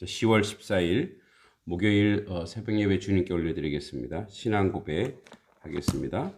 10월 14일 목요일 새벽 예배 주님께 올려드리겠습니다. 신앙 고백 하겠습니다.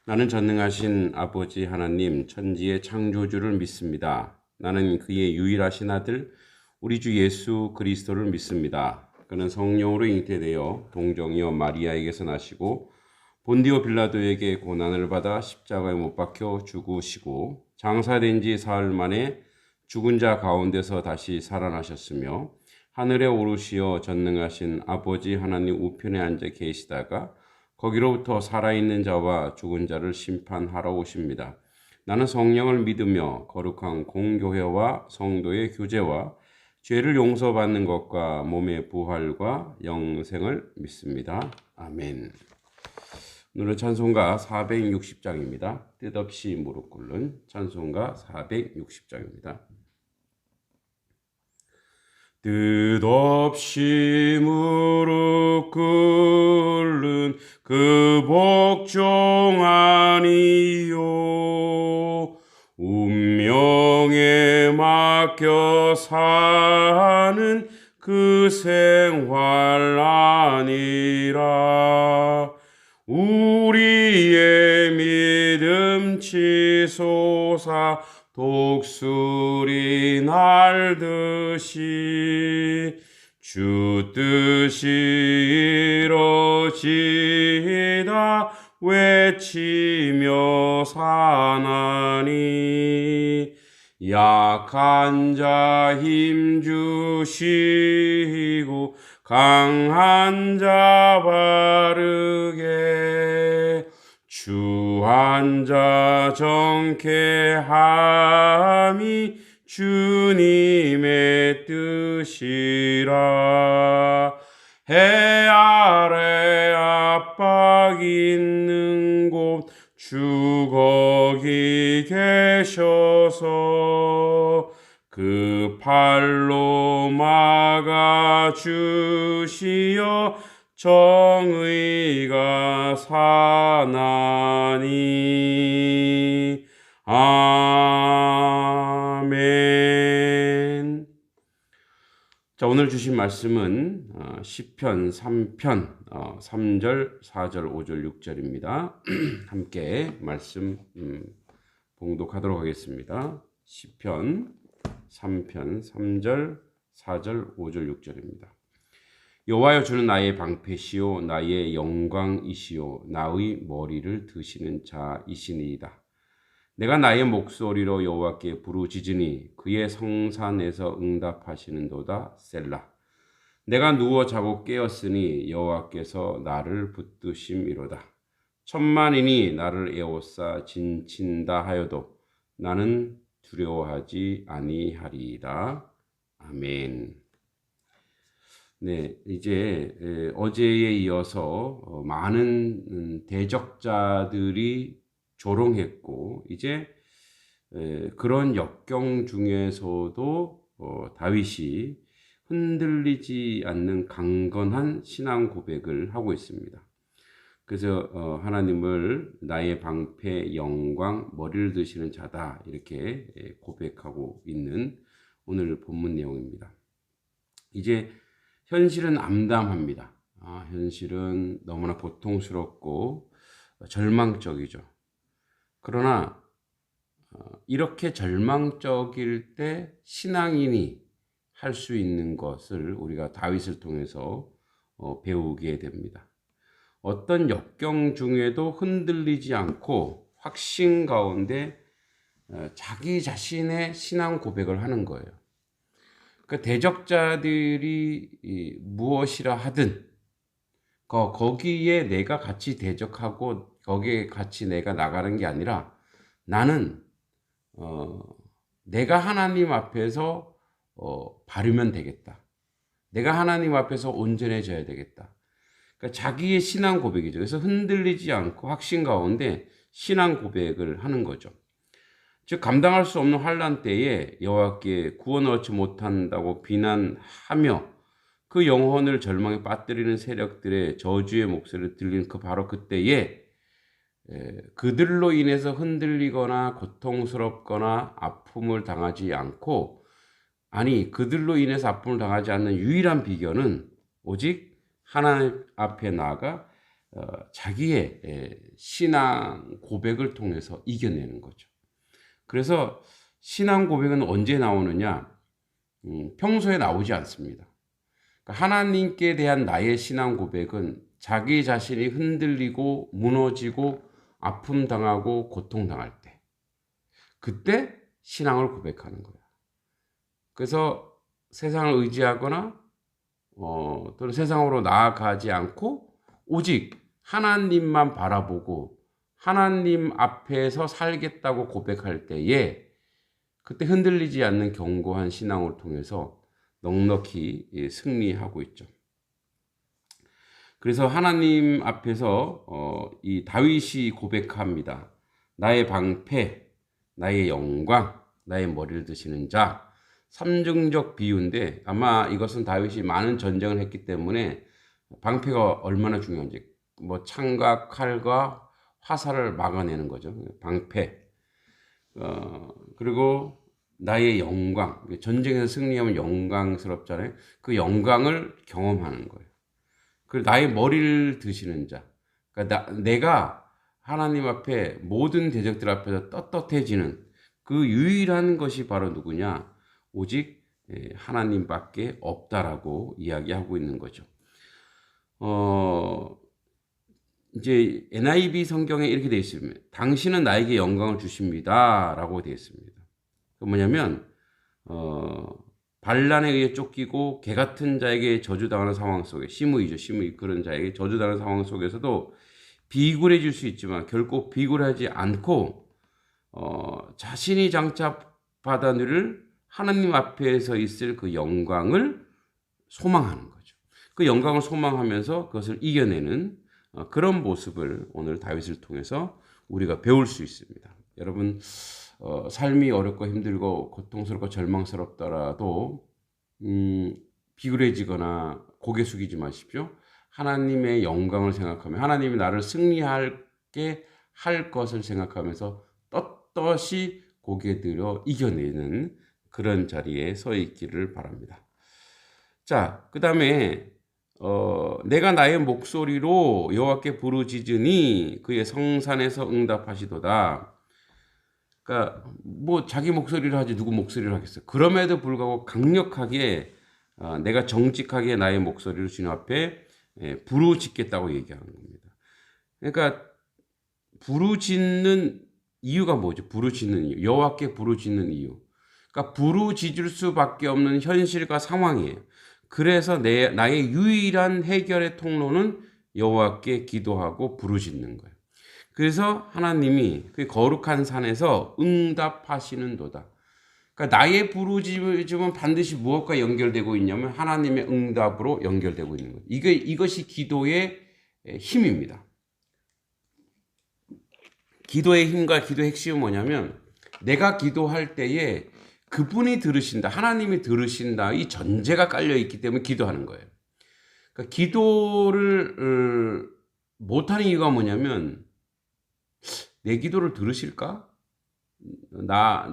나는 전능하신 아버지 하나님 천지의 창조주를 믿습니다. 나는 그의 유일하신 아들 우리 주 예수 그리스도를 믿습니다. 그는 성령으로 잉태되어 동정이여 마리아에게서 나시고 본디오 빌라도에게 고난을 받아 십자가에 못 박혀 죽으시고 장사된 지 사흘 만에 죽은 자 가운데서 다시 살아나셨으며 하늘에 오르시어 전능하신 아버지 하나님 우편에 앉아 계시다가 거기로부터 살아있는 자와 죽은 자를 심판하러 오십니다. 나는 성령을 믿으며 거룩한 공교회와 성도의 교제와 죄를 용서받는 것과 몸의 부활과 영생을 믿습니다. 아멘. 오늘은 찬송가 460장입니다. 뜻없이 무릎 꿇는 찬송가 460장입니다. 뜻없이 무릎 꿇는 그 복종 아니요 운명에 맡겨 사는 그 생활 아니라 우리의 믿음 치솟아 독수리 날듯이 주 뜻이 이루어지다 외치며 사나니 약한 자 힘 주시고 강한 자 바르게 주한 자 정케함이 주님의 뜻이라. 해 아래 압박 있는 곳 주 거기 계셔서 그 팔로 막아주시어 정의가 사나니. 아멘. 자, 오늘 주신 말씀은 시편 3편 3절, 4절, 5절, 6절입니다. 함께 말씀 봉독하도록 하겠습니다. 시편 3편 3절, 4절, 5절, 6절입니다. 여호와여 주는 나의 방패시요 나의 영광이시요 나의 머리를 드시는 자이시니이다. 내가 나의 목소리로 여호와께 부르짖으니 그의 성산에서 응답하시는도다. 셀라. 내가 누워 자고 깨었으니 여호와께서 나를 붙드심이로다. 천만인이 나를 에워싸 진친다 하여도 나는 두려워하지 아니하리이다. 아멘. 네, 이제 어제에 이어서 많은 대적자들이 조롱했고 이제 그런 역경 중에서도 다윗이 흔들리지 않는 강건한 신앙 고백을 하고 있습니다. 그래서 하나님을 나의 방패, 영광, 머리를 드시는 자다 이렇게 고백하고 있는 오늘 본문 내용입니다. 이제 현실은 암담합니다. 현실은 너무나 고통스럽고 절망적이죠. 그러나 이렇게 절망적일 때 신앙인이 할 수 있는 것을 우리가 다윗을 통해서 배우게 됩니다. 어떤 역경 중에도 흔들리지 않고 확신 가운데 자기 자신의 신앙 고백을 하는 거예요. 그 대적자들이 무엇이라 하든 거기에 내가 같이 대적하고 거기에 같이 내가 나가는 게 아니라 나는 내가 하나님 앞에서 바르면 되겠다. 내가 하나님 앞에서 온전해져야 되겠다. 그러니까 자기의 신앙 고백이죠. 그래서 흔들리지 않고 확신 가운데 신앙 고백을 하는 거죠. 즉 감당할 수 없는 환난 때에 여호와께 구원을 얻지 못한다고 비난하며 그 영혼을 절망에 빠뜨리는 세력들의 저주의 목소리를 들리는 바로 그때에 그들로 인해서 흔들리거나 고통스럽거나 아픔을 당하지 않고 아니 그들로 인해서 아픔을 당하지 않는 유일한 비결은 오직 하나님 앞에 나아가 자기의 신앙 고백을 통해서 이겨내는 거죠. 그래서 신앙 고백은 언제 나오느냐? 평소에 나오지 않습니다. 그러니까 하나님께 대한 나의 신앙 고백은 자기 자신이 흔들리고 무너지고 아픔 당하고 고통 당할 때, 그때 신앙을 고백하는 거예요. 그래서 세상을 의지하거나 또는 세상으로 나아가지 않고 오직 하나님만 바라보고 하나님 앞에서 살겠다고 고백할 때에 그때 흔들리지 않는 견고한 신앙을 통해서 넉넉히 승리하고 있죠. 그래서 하나님 앞에서 이 다윗이 고백합니다. 나의 방패, 나의 영광, 나의 머리를 드시는 자. 삼중적 비유인데 아마 이것은 다윗이 많은 전쟁을 했기 때문에 방패가 얼마나 중요한지, 뭐 창과 칼과 화살을 막아내는 거죠. 방패. 그리고 나의 영광. 전쟁에서 승리하면 영광스럽잖아요. 그 영광을 경험하는 거예요. 그리고 나의 머리를 드시는 자. 그러니까 내가 하나님 앞에 모든 대적들 앞에서 떳떳해지는 그 유일한 것이 바로 누구냐? 오직 하나님밖에 없다라고 이야기하고 있는 거죠. 이제 NIV 성경에 이렇게 되어 있습니다. 당신은 나에게 영광을 주십니다라고 되어 있습니다. 그 뭐냐면 반란에 의해 쫓기고 개 같은 자에게 저주당하는 상황 속에, 시므이죠. 시므이, 그런 자에게 저주당하는 상황 속에서도 비굴해질 수 있지만 결코 비굴하지 않고 자신이 장차 받아 누릴 하나님 앞에서 있을 그 영광을 소망하는 거죠. 그 영광을 소망하면서 그것을 이겨내는 그런 모습을 오늘 다윗을 통해서 우리가 배울 수 있습니다. 여러분, 삶이 어렵고 힘들고 고통스럽고 절망스럽더라도 비굴해지거나 고개 숙이지 마십시오. 하나님의 영광을 생각하며 하나님이 나를 승리하게 할 것을 생각하면서 떳떳이 고개 들어 이겨내는 그런 자리에 서 있기를 바랍니다. 자, 그 다음에 내가 나의 목소리로 여호와께 부르짖으니 그의 성산에서 응답하시도다. 그러니까 뭐 자기 목소리를 하지 누구 목소리를 하겠어요. 그럼에도 불구하고 강력하게 내가 정직하게 나의 목소리를 주님 앞에 부르짖겠다고 얘기하는 겁니다. 그러니까 부르짖는 이유가 뭐죠? 부르짖는 이유, 여호와께 부르짖는 이유. 그러니까 부르짖을 수밖에 없는 현실과 상황이에요. 그래서 나의 유일한 해결의 통로는 여호와께 기도하고 부르짖는 거예요. 그래서 하나님이 그 거룩한 산에서 응답하시는도다. 그러니까 나의 부르짖음은 반드시 무엇과 연결되고 있냐면 하나님의 응답으로 연결되고 있는 거예요. 이것이 기도의 힘입니다. 기도의 힘과 기도의 핵심은 뭐냐면 내가 기도할 때에 그분이 들으신다, 하나님이 들으신다, 이 전제가 깔려 있기 때문에 기도하는 거예요. 그러니까 기도를 못하는 이유가 뭐냐면 내 기도를 들으실까?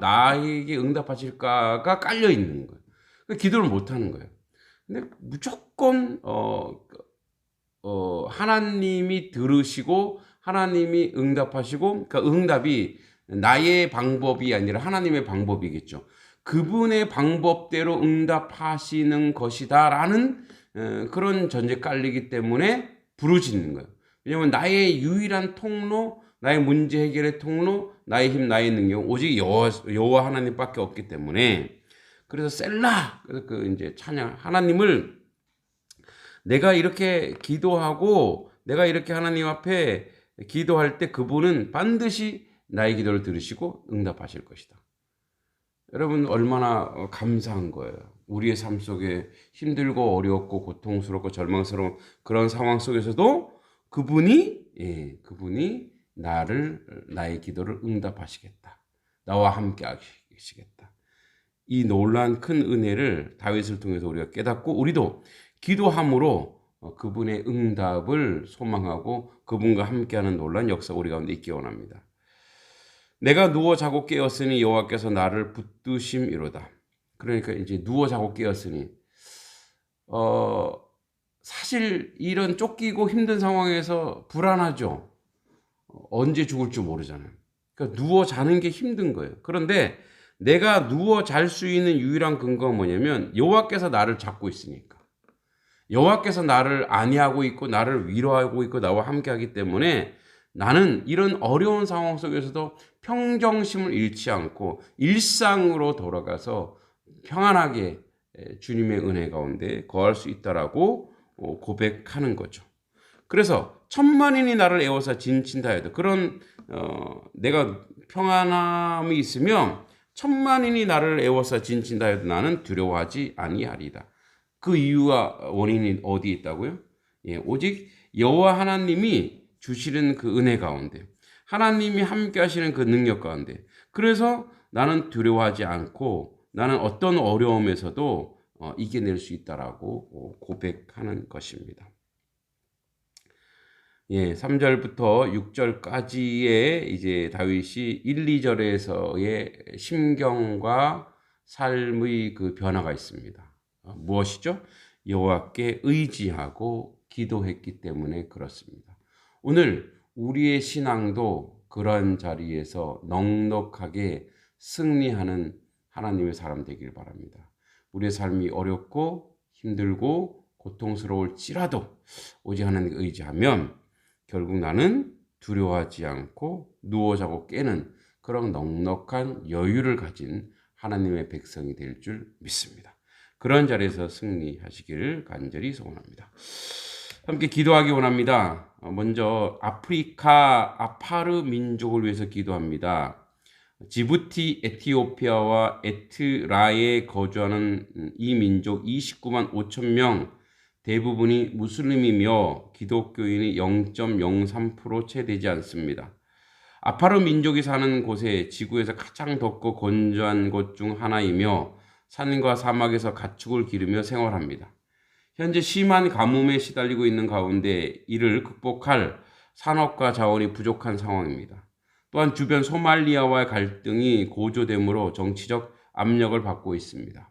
나에게 응답하실까가 깔려 있는 거예요. 그러니까 기도를 못하는 거예요. 근데 무조건 하나님이 들으시고 하나님이 응답하시고, 그러니까 응답이 나의 방법이 아니라 하나님의 방법이겠죠. 그분의 방법대로 응답하시는 것이다라는 그런 전제 깔리기 때문에 부르짖는 거예요. 왜냐하면 나의 유일한 통로, 나의 문제 해결의 통로, 나의 힘, 나의 능력 오직 여호와 하나님밖에 없기 때문에, 그래서 셀라, 그래서 그 이제 찬양, 하나님을 내가 이렇게 기도하고 내가 이렇게 하나님 앞에 기도할 때 그분은 반드시 나의 기도를 들으시고 응답하실 것이다. 여러분 얼마나 감사한 거예요. 우리의 삶 속에 힘들고 어렵고 고통스럽고 절망스러운 그런 상황 속에서도 그분이 나의 기도를 응답하시겠다. 나와 함께 하시겠다. 이 놀라운 큰 은혜를 다윗을 통해서 우리가 깨닫고 우리도 기도함으로 그분의 응답을 소망하고 그분과 함께하는 놀라운 역사 우리 가운데 있기 원합니다. 내가 누워 자고 깨었으니 여호와께서 나를 붙드심이로다. 그러니까 이제 누워 자고 깨었으니 사실 이런 쫓기고 힘든 상황에서 불안하죠. 언제 죽을지 모르잖아요. 그러니까 누워 자는 게 힘든 거예요. 그런데 내가 누워 잘 수 있는 유일한 근거가 뭐냐면 여호와께서 나를 잡고 있으니까. 여호와께서 나를 안위하고 있고 나를 위로하고 있고 나와 함께하기 때문에 나는 이런 어려운 상황 속에서도 평정심을 잃지 않고 일상으로 돌아가서 평안하게 주님의 은혜 가운데 거할 수 있다라고 고백하는 거죠. 그래서 천만인이 나를 애워서 진친다 해도 그런 내가 평안함이 있으면 천만인이 나를 애워서 진친다 해도 나는 두려워하지 아니하리다. 그 이유와 원인이 어디 있다고요? 예, 오직 여호와 하나님이 주시는 그 은혜 가운데, 하나님이 함께 하시는 그 능력 가운데, 그래서 나는 두려워하지 않고 나는 어떤 어려움에서도 이겨낼 수 있다라고 고백하는 것입니다. 예, 3절부터 6절까지의 이제 다윗이 1, 2절에서의 심경과 삶의 그 변화가 있습니다. 무엇이죠? 여호와께 의지하고 기도했기 때문에 그렇습니다. 오늘 우리의 신앙도 그런 자리에서 넉넉하게 승리하는 하나님의 사람 되길 바랍니다. 우리의 삶이 어렵고 힘들고 고통스러울지라도 오직 하나님께 의지하면 결국 나는 두려워하지 않고 누워 자고 깨는 그런 넉넉한 여유를 가진 하나님의 백성이 될 줄 믿습니다. 그런 자리에서 승리하시기를 간절히 소원합니다. 함께 기도하기 원합니다. 먼저 아프리카 아파르 민족을 위해서 기도합니다. 지부티, 에티오피아와 에트라에 거주하는 이 민족 29만 5천 명 대부분이 무슬림이며 기독교인이 0.03% 채 되지 않습니다. 아파르 민족이 사는 곳에 지구에서 가장 덥고 건조한 곳 중 하나이며 산과 사막에서 가축을 기르며 생활합니다. 현재 심한 가뭄에 시달리고 있는 가운데 이를 극복할 산업과 자원이 부족한 상황입니다. 또한 주변 소말리아와의 갈등이 고조되므로 정치적 압력을 받고 있습니다.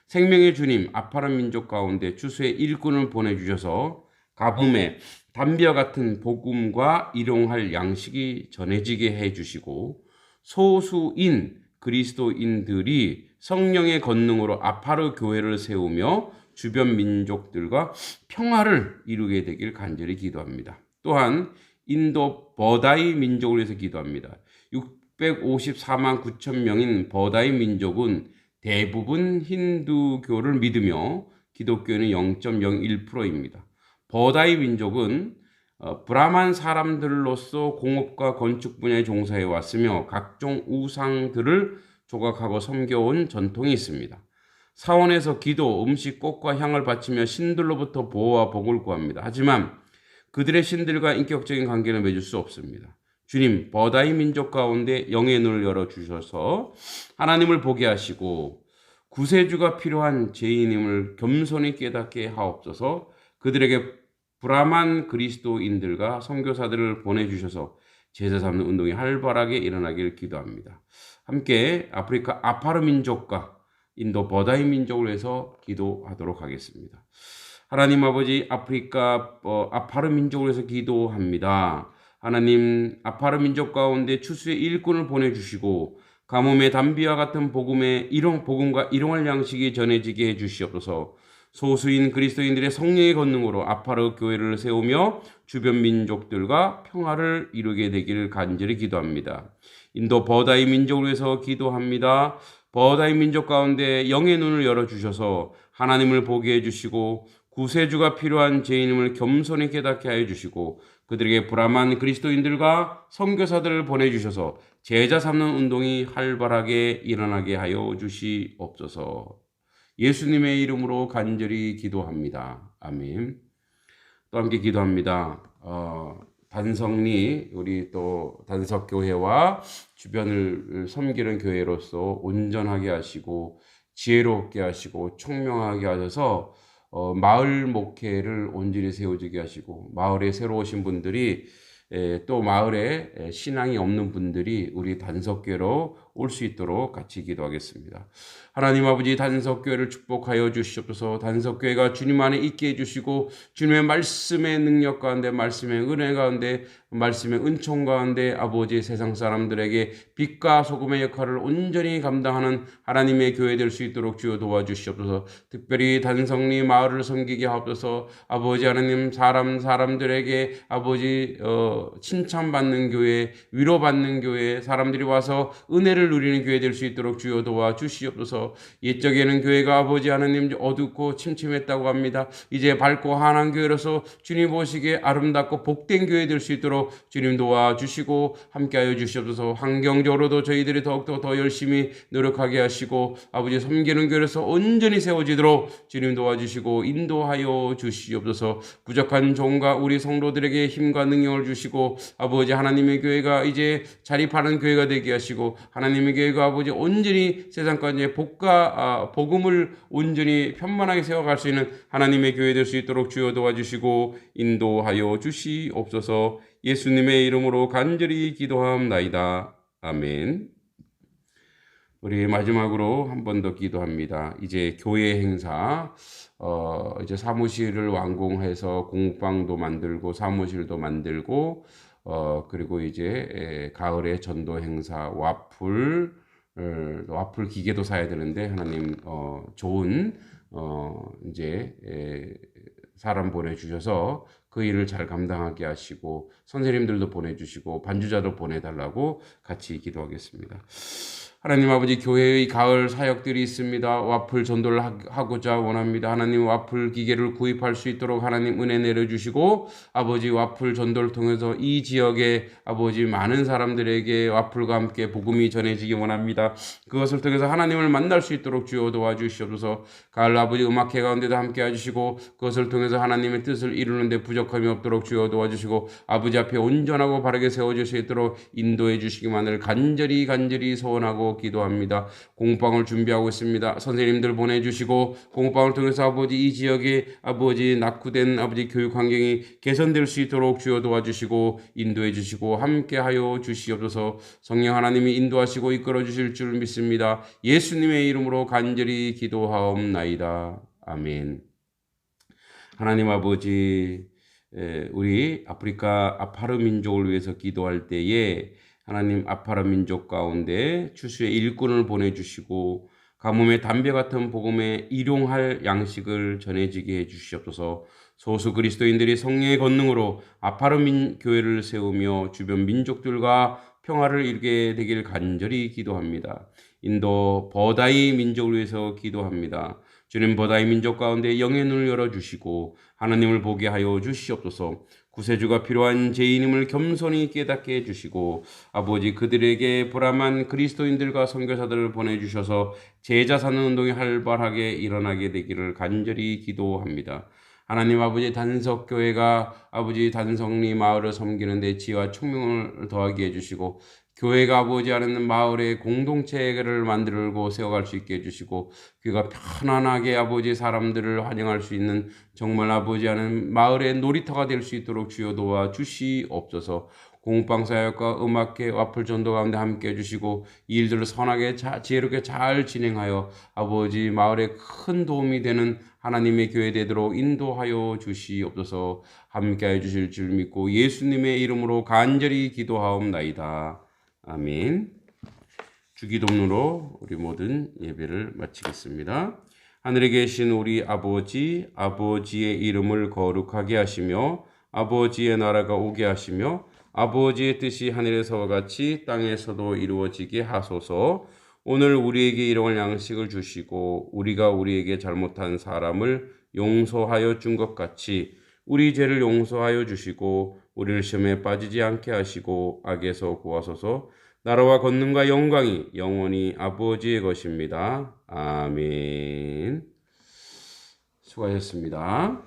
생명의 주님 아파르 민족 가운데 추수의 일꾼을 보내주셔서 가뭄에 담비와 같은 복음과 일용할 양식이 전해지게 해주시고 소수인 그리스도인들이 성령의 권능으로 아파르 교회를 세우며 주변 민족들과 평화를 이루게 되길 간절히 기도합니다. 또한 인도 버다이 민족을 위해서 기도합니다. 654만 9천 명인 버다이 민족은 대부분 힌두교를 믿으며 기독교는 0.01%입니다. 버다이 민족은 브라만 사람들로서 공업과 건축 분야에 종사해 왔으며 각종 우상들을 조각하고 섬겨온 전통이 있습니다. 사원에서 기도, 음식, 꽃과 향을 바치며 신들로부터 보호와 복을 구합니다. 하지만 그들의 신들과 인격적인 관계를 맺을 수 없습니다. 주님, 버다이 민족 가운데 영의 눈을 열어주셔서 하나님을 보게 하시고 구세주가 필요한 죄인임을 겸손히 깨닫게 하옵소서. 그들에게 브라만 그리스도인들과 선교사들을 보내주셔서 제자 삼는 운동이 활발하게 일어나기를 기도합니다. 함께 아프리카 아파르 민족과 인도 버다이 민족을 위해서 기도하도록 하겠습니다. 하나님 아버지 아프리카 아파르 민족을 위해서 기도합니다. 하나님 아파르 민족 가운데 추수의 일꾼을 보내주시고 가뭄의 담비와 같은 복음과 일용할 양식이 전해지게 해주시옵소서. 소수인 그리스도인들의 성령의 권능으로 아파르 교회를 세우며 주변 민족들과 평화를 이루게 되기를 간절히 기도합니다. 인도 버다이 민족을 위해서 기도합니다. 버다이 민족 가운데 영의 눈을 열어주셔서 하나님을 보게 해주시고 구세주가 필요한 죄인임을 겸손히 깨닫게 하여 주시고 그들에게 브라만 그리스도인들과 선교사들을 보내주셔서 제자 삼는 운동이 활발하게 일어나게 하여 주시옵소서. 예수님의 이름으로 간절히 기도합니다. 아멘. 또 함께 기도합니다. 단성리 우리 또 단석교회와 주변을 섬기는 교회로서 온전하게 하시고 지혜롭게 하시고 총명하게 하셔서 마을 목회를 온전히 세워지게 하시고 마을에 새로 오신 분들이 또 마을에 신앙이 없는 분들이 우리 단석교회로 올 수 있도록 같이 기도하겠습니다. 하나님 아버지, 단석교회를 축복하여 주시옵소서. 단석교회가 주님 안에 있게 해주시고 주님의 말씀의 능력 가운데, 말씀의 은혜 가운데, 말씀의 은총 가운데 아버지, 세상 사람들에게 빛과 소금의 역할을 온전히 감당하는 하나님의 교회 될 수 있도록 주여 도와주시옵소서. 특별히 단성리 마을을 섬기게 하옵소서. 아버지 하나님, 사람들에게 아버지 칭찬받는 교회, 위로받는 교회, 사람들이 와서 은혜를 누리는 교회 될 수 있도록 주여 도와주시옵소서. 옛적에는 교회가 아버지 하나님 어둡고 침침했다고 합니다. 이제 밝고 환한 교회로서 주님 보시기에 아름답고 복된 교회 될 수 있도록 주님 도와주시고 함께하여 주시옵소서. 환경적으로도 저희들이 더욱더 더 열심히 노력하게 하시고 아버지 섬기는 교회로서 온전히 세워지도록 주님 도와주시고 인도하여 주시옵소서. 부족한 종과 우리 성도들에게 힘과 능력을 주시고 아버지 하나님의 교회가 이제 자립하는 교회가 되게 하시고 하나님의 교회가 아버지 온전히 세상까지 복음을 온전히 편만하게 세워갈 수 있는 하나님의 교회 될 수 있도록 주여 도와주시고 인도하여 주시옵소서. 예수님의 이름으로 간절히 기도하옵나이다. 아멘. 우리 마지막으로 한 번 더 기도합니다. 이제 교회 행사, 이제 사무실을 완공해서 공방도 만들고 사무실도 만들고, 그리고 이제 가을에 전도 행사, 와플 기계도 사야 되는데 하나님 좋은 이제 사람 보내주셔서 그 일을 잘 감당하게 하시고 선생님들도 보내주시고 반주자도 보내달라고 같이 기도하겠습니다. 하나님 아버지, 교회의 가을 사역들이 있습니다. 와플 전도를 하고자 원합니다. 하나님, 와플 기계를 구입할 수 있도록 하나님 은혜 내려주시고 아버지, 와플 전도를 통해서 이 지역에 아버지 많은 사람들에게 와플과 함께 복음이 전해지기 원합니다. 그것을 통해서 하나님을 만날 수 있도록 주여 도와주시옵소서. 가을 아버지, 음악회 가운데도 함께 해주시고 그것을 통해서 하나님의 뜻을 이루는 데 부족함이 없도록 주여 도와주시고 아버지 앞에 온전하고 바르게 세워질 수 있도록 인도해 주시기만을 간절히 소원하고 기도합니다. 공방을 준비하고 있습니다. 선생님들 보내주시고 공방을 통해서 아버지 이 지역에 아버지 낙후된 아버지 교육 환경이 개선될 수 있도록 주여 도와주시고 인도해 주시고 함께하여 주시옵소서. 성령 하나님이 인도하시고 이끌어 주실 줄 믿습니다. 예수님의 이름으로 간절히 기도하옵나이다. 아멘. 하나님 아버지, 우리 아프리카 아파르 민족을 위해서 기도할 때에 하나님 아파르 민족 가운데 추수의 일꾼을 보내주시고 가뭄의 담배 같은 복음에 일용할 양식을 전해지게 해주시옵소서. 소수 그리스도인들이 성령의 권능으로 아파르 교회를 세우며 주변 민족들과 평화를 이루게 되길 간절히 기도합니다. 인도 버다이 민족을 위해서 기도합니다. 주님, 버다이 민족 가운데 영의 눈을 열어주시고 하나님을 보게 하여 주시옵소서. 구세주가 필요한 죄인임을 겸손히 깨닫게 해주시고 아버지, 그들에게 불암한 그리스도인들과 선교사들을 보내주셔서 제자 사는 운동이 활발하게 일어나게 되기를 간절히 기도합니다. 하나님 아버지, 단석교회가 아버지 단성리 마을을 섬기는 데 지혜와 총명을 더하게 해주시고 교회가 아버지 하는 마을의 공동체를 만들고 세워갈 수 있게 해주시고 그가 편안하게 아버지 사람들을 환영할 수 있는 정말 아버지 하는 마을의 놀이터가 될 수 있도록 주여 도와 주시옵소서. 공방 사역과 음악회, 와플 전도 가운데 함께 해주시고 이 일들을 선하게 지혜롭게 잘 진행하여 아버지 마을에 큰 도움이 되는 하나님의 교회 되도록 인도하여 주시옵소서. 함께해 주실 줄 믿고 예수님의 이름으로 간절히 기도하옵나이다. 아멘. 주기도문으로 우리 모든 예배를 마치겠습니다. 하늘에 계신 우리 아버지, 아버지의 이름을 거룩하게 하시며 아버지의 나라가 오게 하시며 아버지의 뜻이 하늘에서와 같이 땅에서도 이루어지게 하소서. 오늘 우리에게 일용할 양식을 주시고 우리가 우리에게 잘못한 사람을 용서하여 준 것 같이 우리 죄를 용서하여 주시고 우리를 시험에 빠지지 않게 하시고 악에서 구하소서. 나라와 권능과 영광이 영원히 아버지의 것입니다. 아멘. 수고하셨습니다.